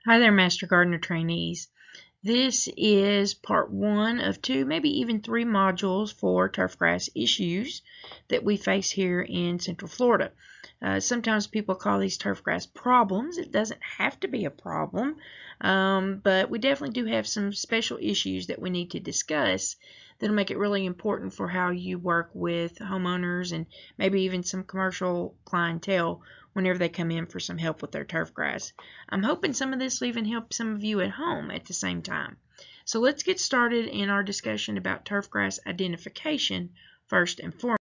Hi there, Master Gardener trainees. This is part one of two, maybe even three modules for turfgrass issues that we face here in Central Florida. Sometimes people call these turfgrass problems. It doesn't have to be a problem, but we definitely do have some special issues that we need to discuss that'll make it really important for how you work with homeowners and maybe even some commercial clientele whenever they come in for some help with their turfgrass. I'm hoping some of this will even help some of you at home at the same time. So let's get started in our discussion about turfgrass identification first and foremost.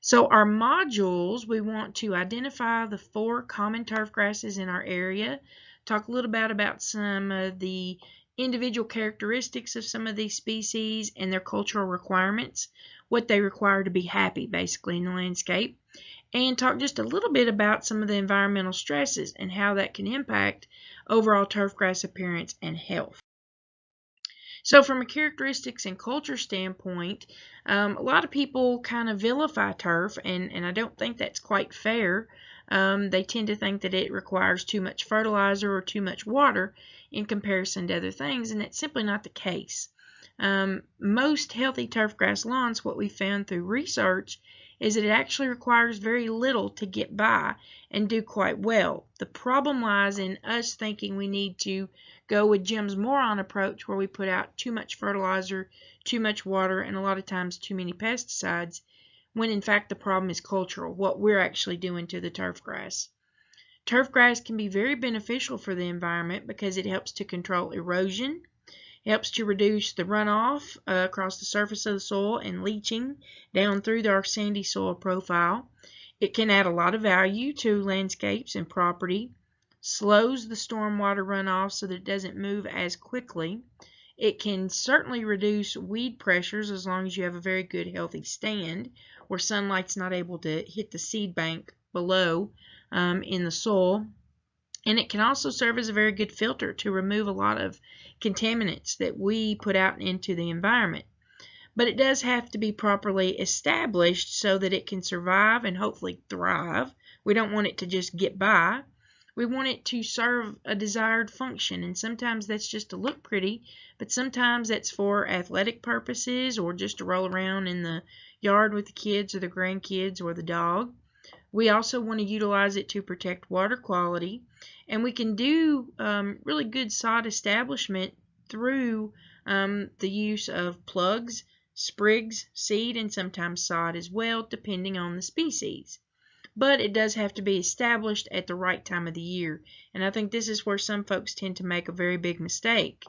So our modules, we want to identify the 4 common turfgrasses in our area, talk a little bit about some of the individual characteristics of some of these species and their cultural requirements, what they require to be happy basically in the landscape, and talk just a little bit about some of the environmental stresses and how that can impact overall turfgrass appearance and health. So from a characteristics and culture standpoint, a lot of people kind of vilify turf, and I don't think that's quite fair. They tend to think that it requires too much fertilizer or too much water in comparison to other things, and that's simply not the case. Most healthy turfgrass lawns, what we found through research, is that it actually requires very little to get by and do quite well. The problem lies in us thinking we need to go with Jim's Moron approach, where we put out too much fertilizer, too much water, and a lot of times too many pesticides, when in fact the problem is cultural, what we're actually doing to the turfgrass. Turfgrass can be very beneficial for the environment because it helps to control erosion, helps to reduce the runoff across the surface of the soil and leaching down through our sandy soil profile. It can add a lot of value to landscapes and property, slows the stormwater runoff so that it doesn't move as quickly. It can certainly reduce weed pressures as long as you have a very good healthy stand where sunlight's not able to hit the seed bank below in the soil. And it can also serve as a very good filter to remove a lot of contaminants that we put out into the environment. But it does have to be properly established so that it can survive and hopefully thrive. We don't want it to just get by. We want it to serve a desired function, and sometimes that's just to look pretty, but sometimes that's for athletic purposes or just to roll around in the yard with the kids or the grandkids or the dog. We also want to utilize it to protect water quality, and we can do really good sod establishment through the use of plugs, sprigs, seed, and sometimes sod as well, depending on the species. But it does have to be established at the right time of the year, and I think this is where some folks tend to make a very big mistake.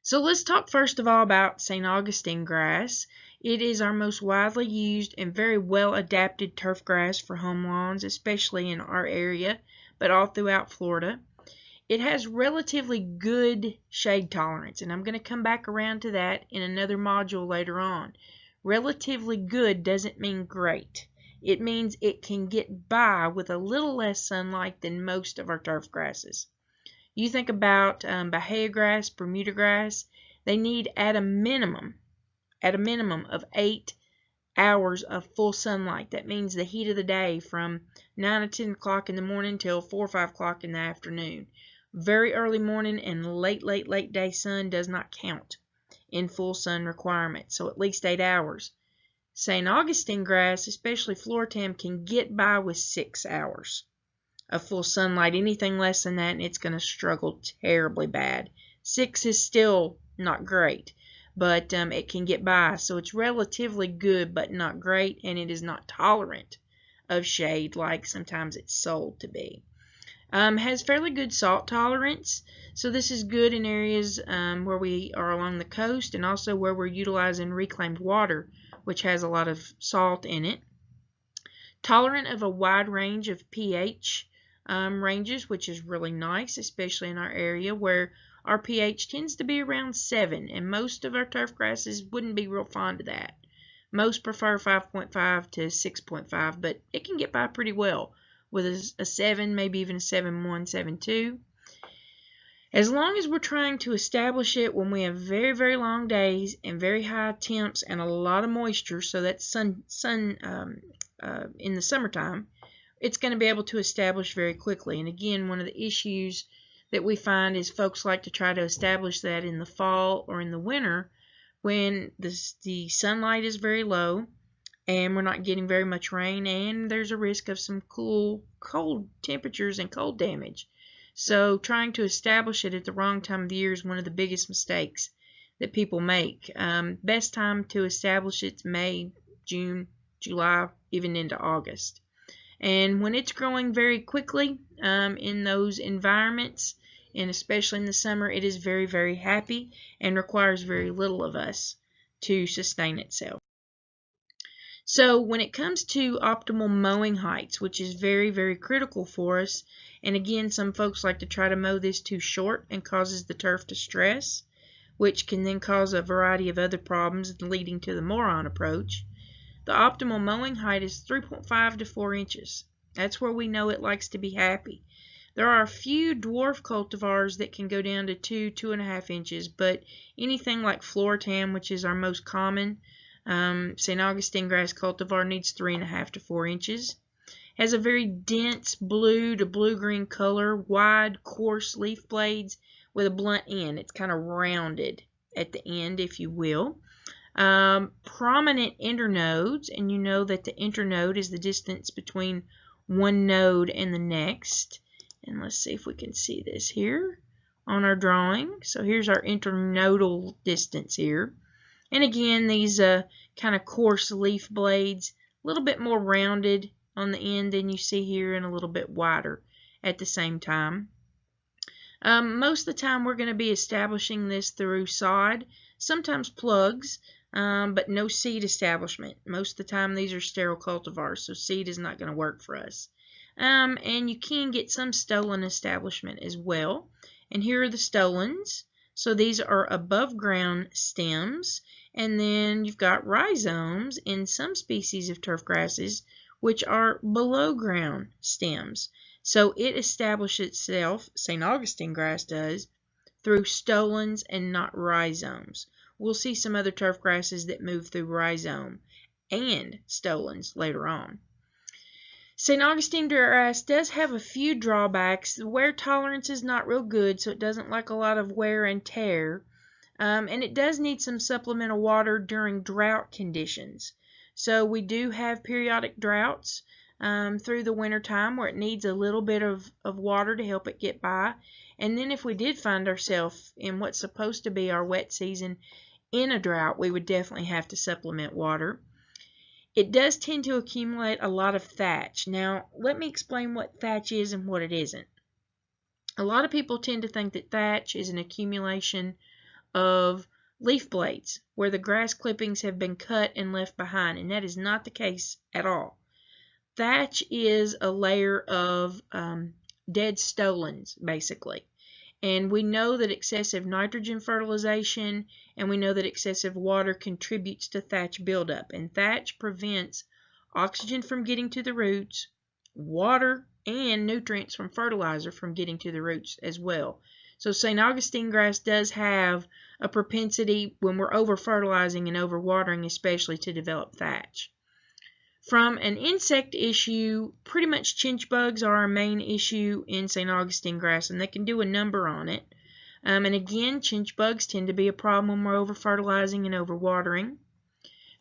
So let's talk first of all about St. Augustine grass. It is our most widely used and very well adapted turf grass for home lawns, especially in our area, but all throughout Florida. It has relatively good shade tolerance, and I'm going to come back around to that in another module later on. Relatively good doesn't mean great. It means it can get by with a little less sunlight than most of our turf grasses. You think about Bahia grass, Bermuda grass, they need at a minimum of 8 hours of full sunlight. That means the heat of the day from 9 or 10 o'clock in the morning till 4 or 5 o'clock in the afternoon. Very early morning and late day sun does not count in full sun requirements, so at least 8 hours. St. Augustine grass, especially Floratam, can get by with 6 hours of full sunlight. Anything less than that, and it's going to struggle terribly bad. 6 is still not great, but it can get by. So it's relatively good, but not great, and it is not tolerant of shade like sometimes it's sold to be. Has fairly good salt tolerance, so this is good in areas where we are along the coast and also where we're utilizing reclaimed water, which has a lot of salt in it. Tolerant of a wide range of pH ranges, which is really nice, especially in our area where our pH tends to be around 7, and most of our turf grasses wouldn't be real fond of that. Most prefer 5.5 to 6.5, but it can get by pretty well with a 7, maybe even a 7.1, 7.2. As long as we're trying to establish it when we have very, very long days and very high temps and a lot of moisture, so that's sun in the summertime, it's going to be able to establish very quickly. And again, one of the issues that we find is folks like to try to establish that in the fall or in the winter when the sunlight is very low and we're not getting very much rain, and there's a risk of some cold temperatures and cold damage. So trying to establish it at the wrong time of the year is one of the biggest mistakes that people make. Best time to establish it's May, June, July, even into August. And when it's growing very quickly in those environments, and especially in the summer, it is very, very happy and requires very little of us to sustain itself. So when it comes to optimal mowing heights, which is very, very critical for us, and again, some folks like to try to mow this too short and causes the turf to stress, which can then cause a variety of other problems leading to the moron approach. The optimal mowing height is 3.5 to 4 inches. That's where we know it likes to be happy. There are a few dwarf cultivars that can go down to 2.5 inches, but anything like Floratam, which is our most common, St. Augustine grass cultivar, needs 3.5 to 4 inches. Has a very dense blue to blue-green color, wide, coarse leaf blades with a blunt end. It's kind of rounded at the end, if you will. Prominent internodes, and you know that the internode is the distance between one node and the next. And let's see if we can see this here on our drawing. So here's our internodal distance here. And again, these kind of coarse leaf blades, a little bit more rounded on the end than you see here and a little bit wider at the same time. Most of the time we're going to be establishing this through sod, sometimes plugs, but no seed establishment. Most of the time these are sterile cultivars, so seed is not going to work for us. And you can get some stolon establishment as well. And here are the stolons. So these are above ground stems, and then you've got rhizomes in some species of turf grasses, which are below ground stems. So it establishes itself, St. Augustine grass does, through stolons and not rhizomes. We'll see some other turf grasses that move through rhizome and stolons later on. St. Augustine grass does have a few drawbacks. The wear tolerance is not real good, so it doesn't like a lot of wear and tear. And it does need some supplemental water during drought conditions. So we do have periodic droughts through the winter time where it needs a little bit of water to help it get by. And then if we did find ourselves in what's supposed to be our wet season in a drought, we would definitely have to supplement water. It does tend to accumulate a lot of thatch. Now, let me explain what thatch is and what it isn't. A lot of people tend to think that thatch is an accumulation of leaf blades where the grass clippings have been cut and left behind, and that is not the case at all. Thatch is a layer of dead stolons, basically. And we know that excessive nitrogen fertilization and we know that excessive water contributes to thatch buildup. And thatch prevents oxygen from getting to the roots, water and nutrients from fertilizer from getting to the roots as well. So St. Augustine grass does have a propensity when we're over-fertilizing and over-watering especially to develop thatch. From an insect issue, pretty much chinch bugs are our main issue in St. Augustine grass, and they can do a number on it. And again, chinch bugs tend to be a problem when we're over-fertilizing and over-watering.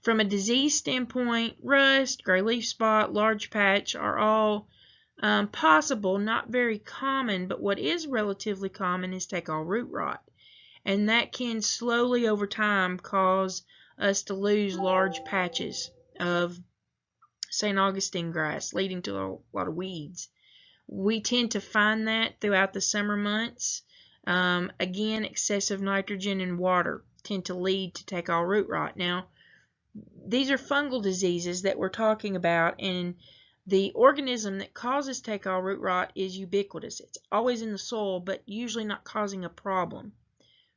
From a disease standpoint, rust, gray leaf spot, large patch are all possible, not very common, but what is relatively common is take-all root rot. And that can slowly over time cause us to lose large patches of St. Augustine grass, leading to a lot of weeds. We tend to find that throughout the summer months. Again, excessive nitrogen and water tend to lead to take-all root rot. Now, these are fungal diseases that we're talking about, and the organism that causes take-all root rot is ubiquitous. It's always in the soil, but usually not causing a problem.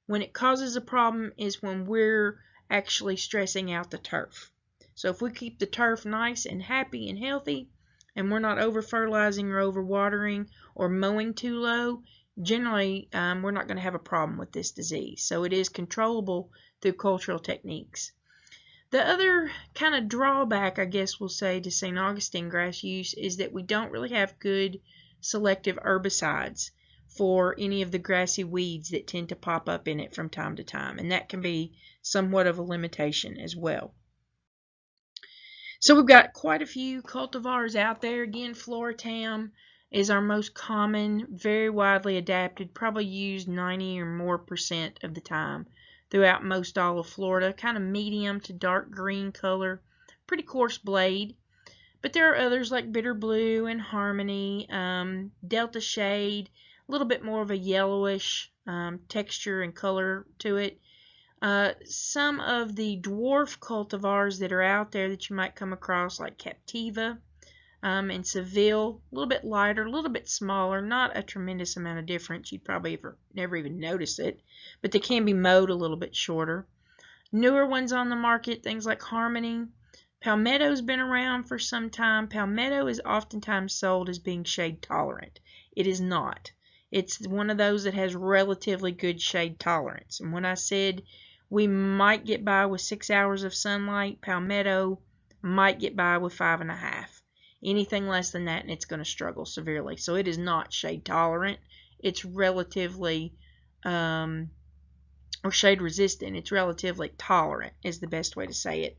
When it causes a problem is when we're actually stressing out the turf. So if we keep the turf nice and happy and healthy, and we're not over-fertilizing or over-watering or mowing too low, generally we're not going to have a problem with this disease. So it is controllable through cultural techniques. The other kind of drawback, I guess we'll say, to St. Augustine grass use is that we don't really have good selective herbicides for any of the grassy weeds that tend to pop up in it from time to time, and that can be somewhat of a limitation as well. So we've got quite a few cultivars out there. Again, Floratam is our most common, very widely adapted, probably used 90 or more % of the time throughout most all of Florida. Kind of medium to dark green color, pretty coarse blade. But there are others like Bitter Blue and Harmony, Delta Shade, a little bit more of a yellowish texture and color to it. Some of the dwarf cultivars that are out there that you might come across, like Captiva and Seville, a little bit lighter, a little bit smaller, not a tremendous amount of difference. You'd probably never even notice it, but they can be mowed a little bit shorter. Newer ones on the market, things like Harmony. Palmetto's been around for some time. Palmetto is oftentimes sold as being shade tolerant. It is not. It's one of those that has relatively good shade tolerance. And when I said we might get by with 6 hours of sunlight, Palmetto might get by with 5.5. Anything less than that and it's going to struggle severely. So it is not shade tolerant. It's relatively, or shade resistant. It's relatively tolerant is the best way to say it.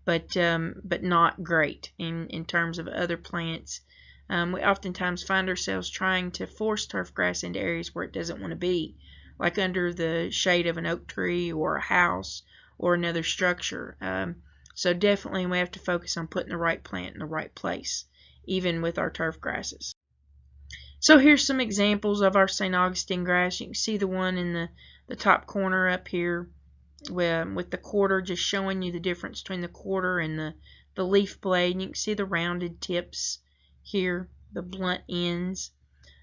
But not great in terms of other plants. We oftentimes find ourselves trying to force turfgrass into areas where it doesn't want to be, like under the shade of an oak tree or a house or another structure. So definitely we have to focus on putting the right plant in the right place, even with our turf grasses. So here's some examples of our St. Augustine grass. You can see the one in the top corner up here with the quarter, just showing you the difference between the quarter and the leaf blade. And you can see the rounded tips here, the blunt ends.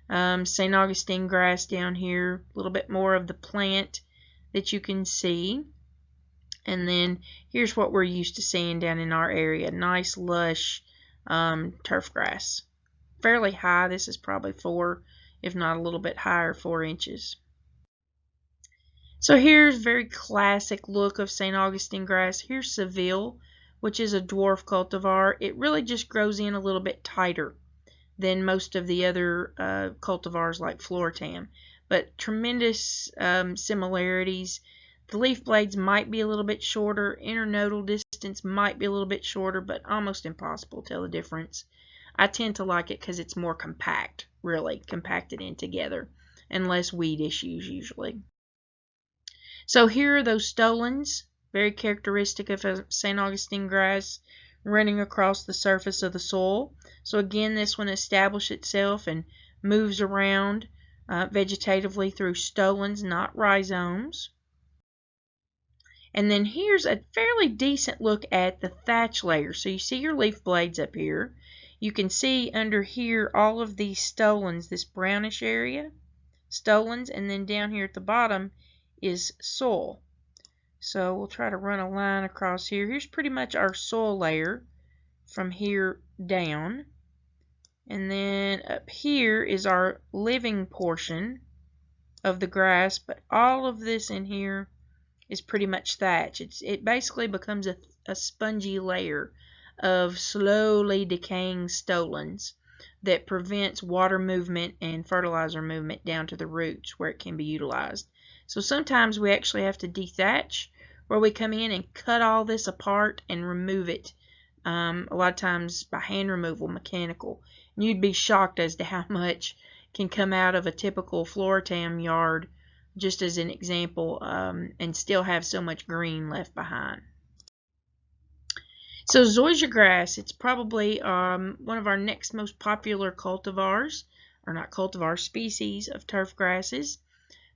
St. Augustine grass down here, a little bit more of the plant that you can see. And then here's what we're used to seeing down in our area, nice lush turf grass. Fairly high. This is probably 4, if not a little bit higher, 4 inches. So here's a very classic look of St. Augustine grass. Here's Seville, which is a dwarf cultivar. It really just grows in a little bit tighter than most of the other cultivars like Floratam, but tremendous similarities. The leaf blades might be a little bit shorter, internodal distance might be a little bit shorter, but almost impossible to tell the difference. I tend to like it because it's more compact, really compacted in together, and less weed issues usually. So here are those stolons, very characteristic of St. Augustine grass, running across the surface of the soil. So again, this one establishes itself and moves around vegetatively through stolons, not rhizomes. And then here's a fairly decent look at the thatch layer. So you see your leaf blades up here. You can see under here all of these stolons, this brownish area, stolons, and then down here at the bottom is soil. So we'll try to run a line across here. Here's pretty much our soil layer from here down. And then up here is our living portion of the grass, but all of this in here is pretty much thatch. It basically becomes a spongy layer of slowly decaying stolons that prevents water movement and fertilizer movement down to the roots where it can be utilized. So sometimes we actually have to dethatch, where we come in and cut all this apart and remove it. A lot of times by hand removal, mechanical. And you'd be shocked as to how much can come out of a typical Floratam yard, just as an example, and still have so much green left behind. So zoysia grass, it's probably one of our next most popular cultivars, or not cultivar, species of turf grasses.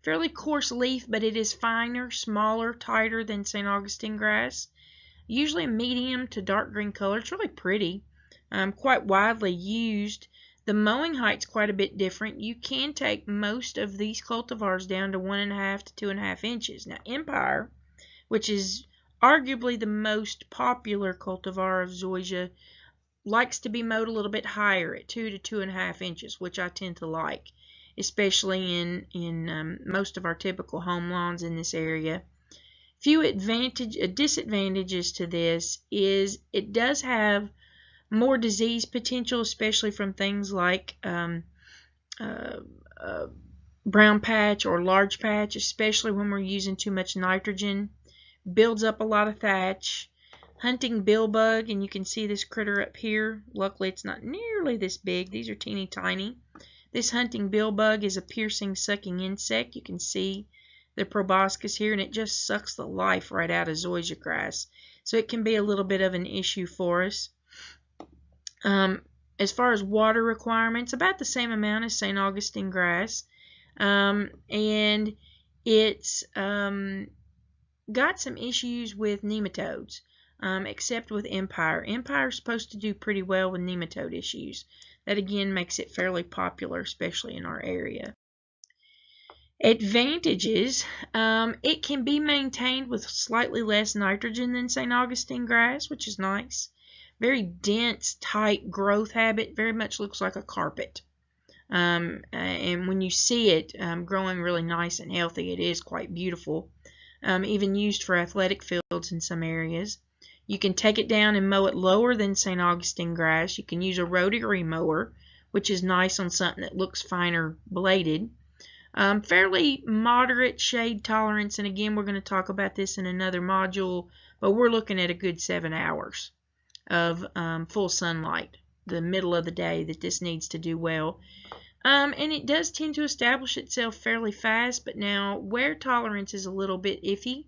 Fairly coarse leaf, but it is finer, smaller, tighter than St. Augustine grass. Usually a medium to dark green color. It's really pretty, quite widely used. The mowing height's quite a bit different. You can take most of these cultivars down to 1.5 to 2.5 inches. Now Empire, which is arguably the most popular cultivar of zoysia, likes to be mowed a little bit higher at 2 to 2.5 inches, which I tend to like, especially in most of our typical home lawns in this area. Few disadvantages to this is it does have more disease potential, especially from things like uh, brown patch or large patch, especially when we're using too much nitrogen. Builds up a lot of thatch. Hunting billbug, and you can see this critter up here. Luckily, it's not nearly this big. These are teeny tiny. This hunting billbug is a piercing, sucking insect. You can see the proboscis here, and it just sucks the life right out of zoysia grass. So it can be a little bit of an issue for us. As far as water requirements, about the same amount as St. Augustine grass. And it's got some issues with nematodes, except with Empire. Empire is supposed to do pretty well with nematode issues. That again makes it fairly popular, especially in our area. Advantages, it can be maintained with slightly less nitrogen than St. Augustine grass, which is nice. Very dense, tight growth habit, very much looks like a carpet. And when you see it growing really nice and healthy, it is quite beautiful. Even used for athletic fields in some areas. You can take it down and mow it lower than St. Augustine grass. You can use a rotary mower, which is nice on something that looks finer bladed. Fairly moderate shade tolerance, and again, we're going to talk about this in another module, but we're looking at a good 7 hours of full sunlight, the middle of the day, that this needs to do well. And it does tend to establish itself fairly fast, but now wear tolerance is a little bit iffy.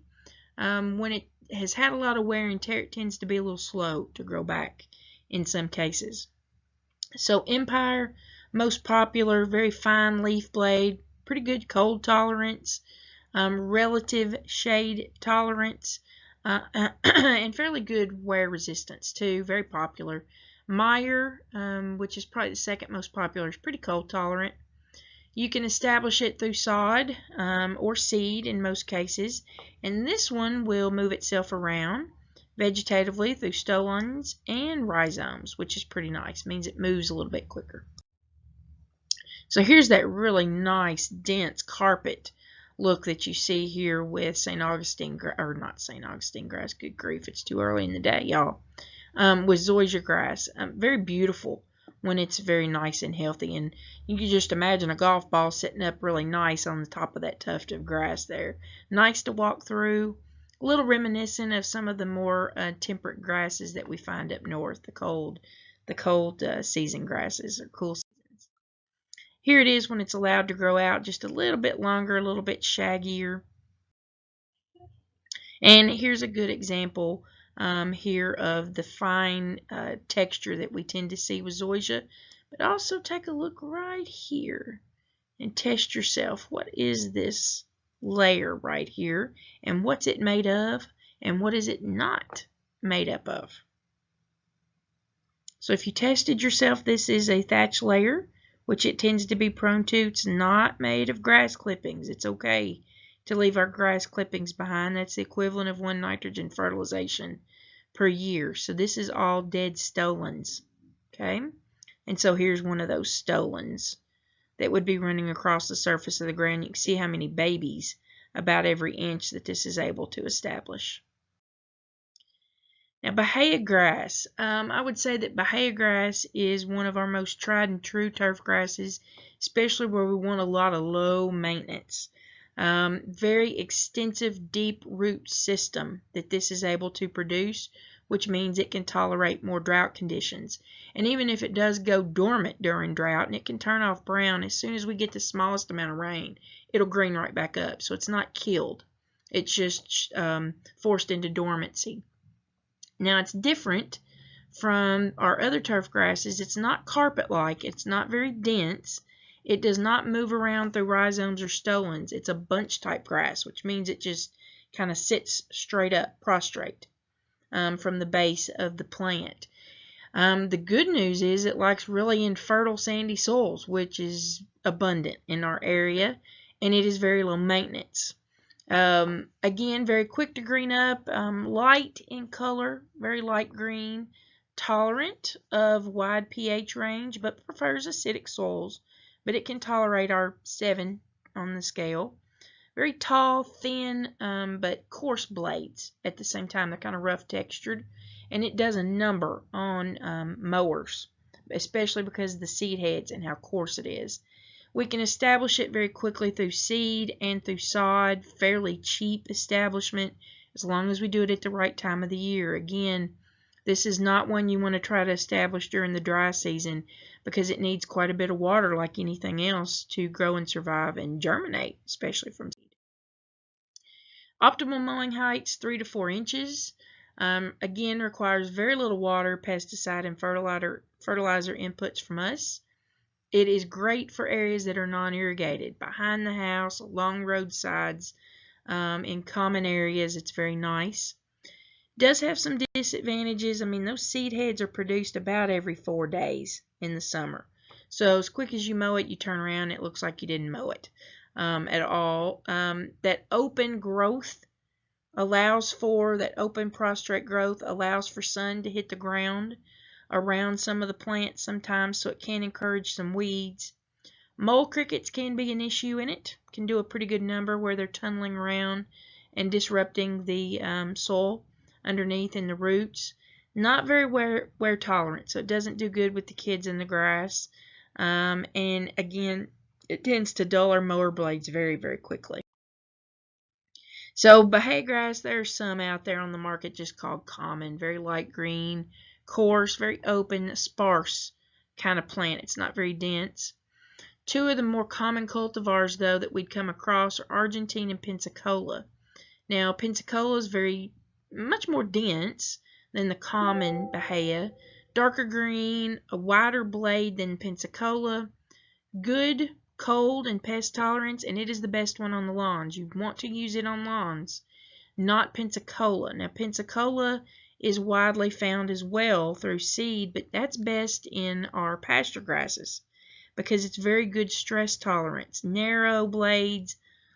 When it has had a lot of wear and tear, it tends to be a little slow to grow back in some cases. So Empire, most popular, very fine leaf blade, pretty good cold tolerance, relative shade tolerance, and fairly good wear resistance too, very popular. Meyer, which is probably the second most popular, is pretty cold tolerant. You can establish it through sod or seed in most cases, and this one will move itself around vegetatively through stolons and rhizomes, which is pretty nice. It means it moves a little bit quicker. So here's that really nice, dense carpet look that you see here with St. Augustine, or not St. Augustine grass, good grief, it's too early in the day, y'all. With zoysia grass. Very beautiful when it's very nice and healthy. And you can just imagine a golf ball sitting up really nice on the top of that tuft of grass there. Nice to walk through. A little reminiscent of some of the more temperate grasses that we find up north, the cold season grasses or cool seasons. Here it is when it's allowed to grow out just a little bit longer, a little bit shaggier. And here's a good example here of the fine texture that we tend to see with zoysia. But also take a look right here and test yourself. What is this layer right here? And what's it made of? And what is it not made up of? So if you tested yourself, this is a thatch layer, which it tends to be prone to. It's not made of grass clippings. It's okay to leave our grass clippings behind. That's the equivalent of 1 nitrogen fertilization per year. So this is all dead stolons. Okay? And so here's one of those stolons that would be running across the surface of the ground. You can see how many babies about every inch that this is able to establish. Now, Bahia grass. I would say that Bahia grass is one of our most tried and true turf grasses, especially where we want a lot of low maintenance. Very extensive deep root system that this is able to produce, which means it can tolerate more drought conditions. And even if it does go dormant during drought and it can turn off brown, as soon as we get the smallest amount of rain, it'll green right back up. So it's not killed. It's just forced into dormancy. Now it's different from our other turf grasses. It's not carpet-like. It's not very dense. It does not move around through rhizomes or stolons. It's a bunch type grass, which means it just kind of sits straight up, prostrate from the base of the plant. The good news is it likes really infertile sandy soils, which is abundant in our area, and it is very low maintenance. Again, very quick to green up, light in color, very light green, tolerant of wide pH range, but prefers acidic soils. But it can tolerate our 7 on the scale. very tall, thin, but coarse blades at the same time. They're kind of rough textured, and it does a number on mowers, especially because of the seed heads and how coarse it is. We can establish it very quickly through seed and through sod, fairly cheap establishment, as long as we do it at the right time of the year. Again, this is not one you want to try to establish during the dry season because it needs quite a bit of water like anything else to grow and survive and germinate, especially from seed. Optimal mowing heights, 3 to 4 inches. Again, requires very little water, pesticide, and fertilizer inputs from us. It is great for areas that are non-irrigated, behind the house, along roadsides, in common areas. It's very nice. Does have some disadvantages. I mean, those seed heads are produced about every 4 days in the summer. So as quick as you mow it, you turn around, it looks like you didn't mow it at all. That open growth allows for, that open prostrate growth allows for sun to hit the ground around some of the plants sometimes, so it can encourage some weeds. Mole crickets can be an issue in it, can do a pretty good number where they're tunneling around and disrupting the soil underneath in the roots. Not very wear tolerant, so it doesn't do good with the kids in the grass. And again, it tends to dull our mower blades very, very quickly. So Bahia grass, there's some out there on the market just called common, very light green, coarse, very open, sparse kind of plant. It's not very dense. Two of the more common cultivars, though, that we'd come across are Argentine and Pensacola. Now, Pensacola is very much more dense than the common Bahia. Darker green, a wider blade than Pensacola. Good cold and pest tolerance, and it is the best one on the lawns. You want to use it on lawns, not Pensacola. Now, Pensacola is widely found as well through seed, but that's best in our pasture grasses because it's very good stress tolerance. Narrow blades,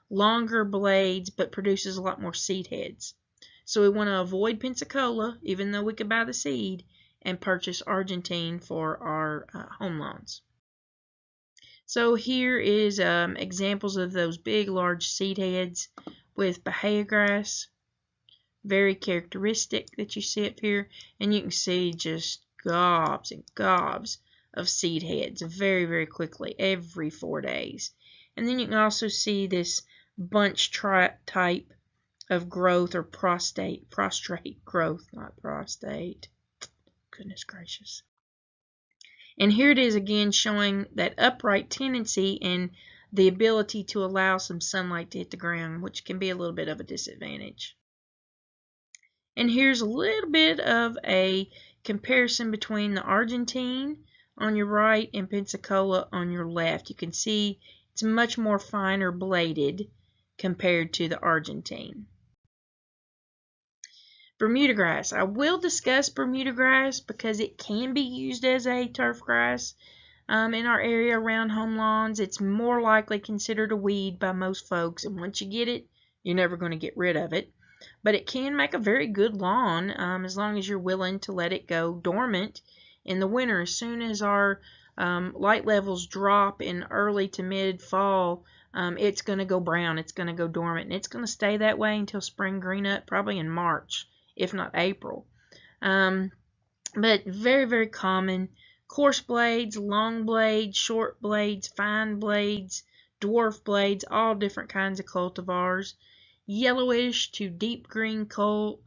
longer blades, but produces a lot more seed heads. So we want to avoid Pensacola, even though we could buy the seed, and purchase Argentine for our home lawns. So here is examples of those big, large seed heads with Bahia grass. Very characteristic that you see up here. And you can see just gobs and gobs of seed heads very, very quickly, every 4 days. And then you can also see this bunch type of growth, or prostrate growth, not prostate. Goodness gracious. And here it is again showing that upright tendency and the ability to allow some sunlight to hit the ground, which can be a little bit of a disadvantage. And here's a little bit of a comparison between the Argentine on your right and Pensacola on your left. You can see it's much more finer bladed compared to the Argentine. Bermuda grass. I will discuss Bermuda grass because it can be used as a turf grass in our area around home lawns. It's more likely considered a weed by most folks, and once you get it, you're never going to get rid of it. But it can make a very good lawn as long as you're willing to let it go dormant in the winter. As soon as our light levels drop in early to mid-fall, it's going to go brown. It's going to go dormant, and it's going to stay that way until spring green up, probably in March, if not April. But very, very common. Coarse blades, long blades, short blades, fine blades, dwarf blades, all different kinds of cultivars. Yellowish to deep green colors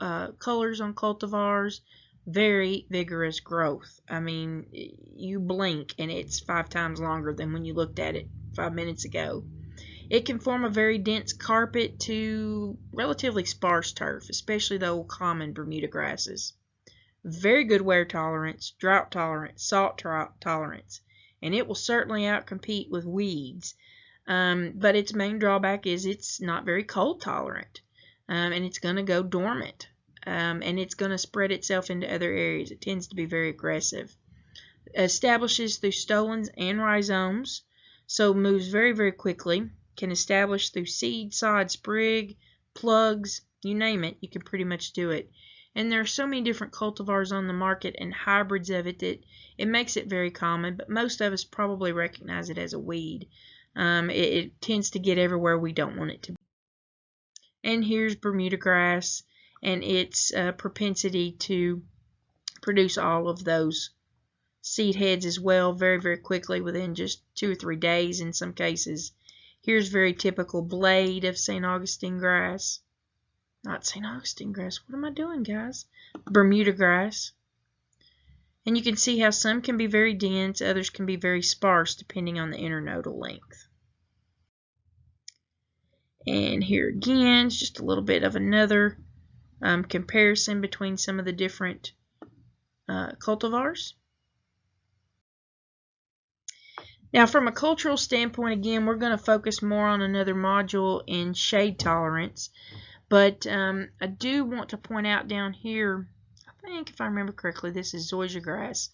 on cultivars. Very vigorous growth. I mean, you blink and it's 5 times longer than when you looked at it 5 minutes ago. It can form a very dense carpet to relatively sparse turf, especially the old common Bermuda grasses. Very good wear tolerance, drought tolerance, salt tolerance, and it will certainly outcompete with weeds. But its main drawback is it's not very cold tolerant, and it's going to go dormant, and it's going to spread itself into other areas. It tends to be very aggressive. Establishes through stolons and rhizomes, so moves very, very quickly. Can establish through seed, sod, sprig, plugs, you name it, you can pretty much do it. And there are so many different cultivars on the market and hybrids of it that it makes it very common, but most of us probably recognize it as a weed. It tends to get everywhere we don't want it to be. And here's Bermuda grass and its propensity to produce all of those seed heads as well very, very quickly within just 2 or 3 days in some cases. Here's very typical blade of St. Augustine grass. Not St. Augustine grass. What am I doing, guys? Bermuda grass. And you can see how some can be very dense, others can be very sparse depending on the internodal length. And here again is just a little bit of another comparison between some of the different cultivars. Now from a cultural standpoint, again, we're going to focus more on another module in shade tolerance. But I do want to point out down here, I think if I remember correctly, this is zoysia grass,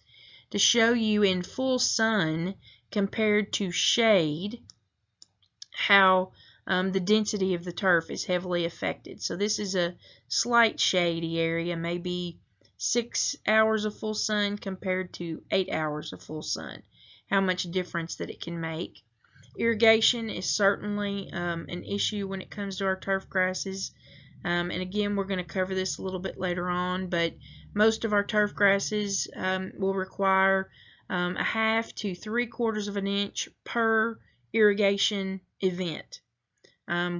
to show you in full sun compared to shade how the density of the turf is heavily affected. So this is a slight shady area, maybe 6 hours of full sun compared to 8 hours of full sun. How much difference that it can make. Irrigation is certainly an issue when it comes to our turf grasses. And again, we're going to cover this a little bit later on, but most of our turf grasses will require a 1/2 to 3/4 of an inch per irrigation event.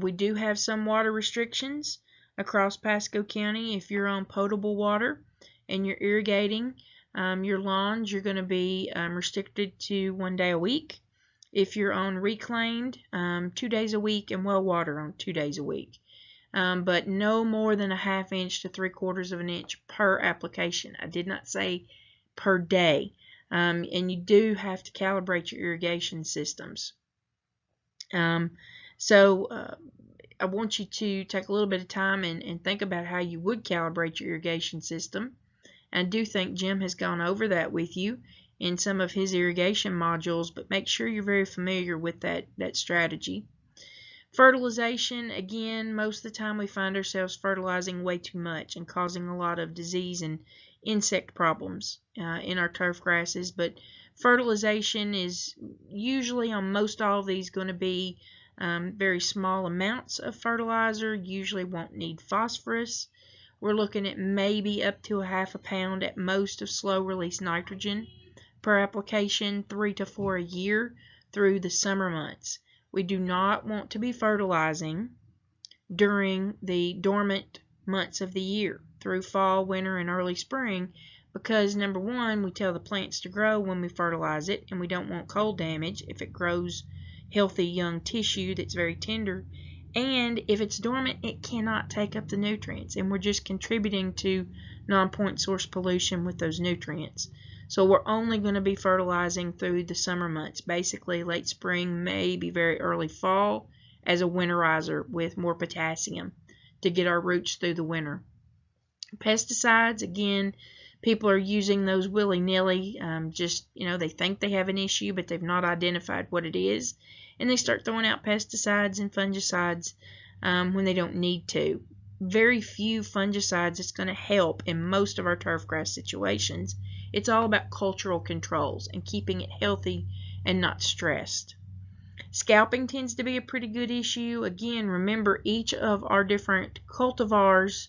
We do have some water restrictions across Pasco County. If you're on potable water and you're irrigating your lawns, you're going to be restricted to 1 day a week. If you're on reclaimed, 2 days a week, and well water on 2 days a week. But no more than a 1/2 inch to 3/4 of an inch per application. I did not say per day. And you do have to calibrate your irrigation systems. I want you to take a little bit of time and think about how you would calibrate your irrigation system. I do think Jim has gone over that with you in some of his irrigation modules, but make sure you're very familiar with that strategy. Fertilization, again, most of the time we find ourselves fertilizing way too much and causing a lot of disease and insect problems in our turf grasses, but fertilization is usually on most all of these going to be very small amounts of fertilizer, usually won't need phosphorus. We're looking at maybe up to a 1/2 pound at most of slow release nitrogen per application, 3 to 4 a year through the summer months. We do not want to be fertilizing during the dormant months of the year through fall, winter, and early spring because number one, we tell the plants to grow when we fertilize it, and we don't want cold damage if it grows healthy young tissue that's very tender. And if it's dormant, it cannot take up the nutrients, and we're just contributing to non-point source pollution with those nutrients. So we're only going to be fertilizing through the summer months, basically late spring, maybe very early fall, as a winterizer with more potassium to get our roots through the winter. Pesticides, again, people are using those willy-nilly, they think they have an issue, but they've not identified what it is. And they start throwing out pesticides and fungicides when they don't need to. Very few fungicides is going to help in most of our turf grass situations. It's all about cultural controls and keeping it healthy and not stressed. Scalping tends to be a pretty good issue. Again, remember each of our different cultivars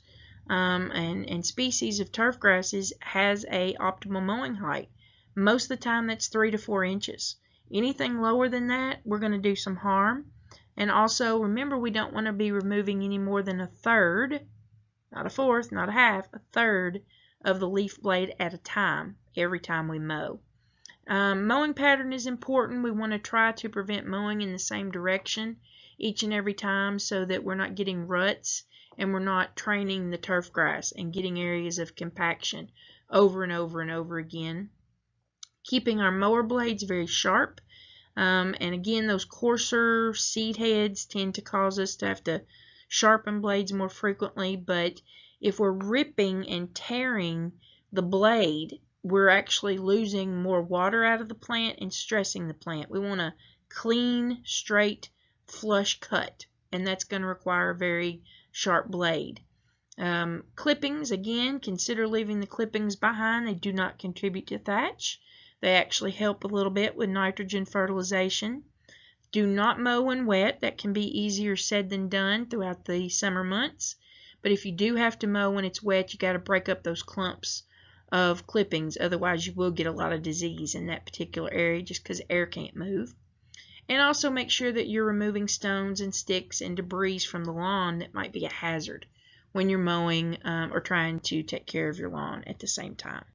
and species of turf grasses has a optimal mowing height. Most of the time that's 3 to 4 inches. Anything lower than that, we're going to do some harm. And also, remember, we don't want to be removing any more than 1/3, not 1/4, not 1/2, 1/3 of the leaf blade at a time, every time we mow. Mowing pattern is important. We want to try to prevent mowing in the same direction each and every time so that we're not getting ruts and we're not training the turf grass and getting areas of compaction over and over and over again. Keeping our mower blades very sharp. And again, those coarser seed heads tend to cause us to have to sharpen blades more frequently. But if we're ripping and tearing the blade, we're actually losing more water out of the plant and stressing the plant. We want a clean, straight, flush cut, and that's going to require a very sharp blade. Clippings, again, consider leaving the clippings behind. They do not contribute to thatch. They actually help a little bit with nitrogen fertilization. Do not mow when wet. That can be easier said than done throughout the summer months. But if you do have to mow when it's wet, you got to break up those clumps of clippings. Otherwise, you will get a lot of disease in that particular area just because air can't move. And also make sure that you're removing stones and sticks and debris from the lawn that might be a hazard when you're mowing or trying to take care of your lawn at the same time.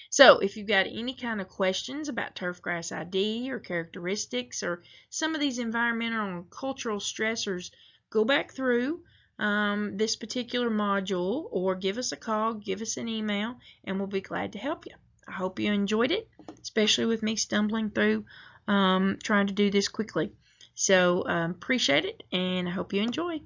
So if you've got any kind of questions about turfgrass ID or characteristics or some of these environmental and cultural stressors, go back through this particular module or give us a call, give us an email, and we'll be glad to help you. I hope you enjoyed it, especially with me stumbling through trying to do this quickly. So appreciate it, and I hope you enjoy.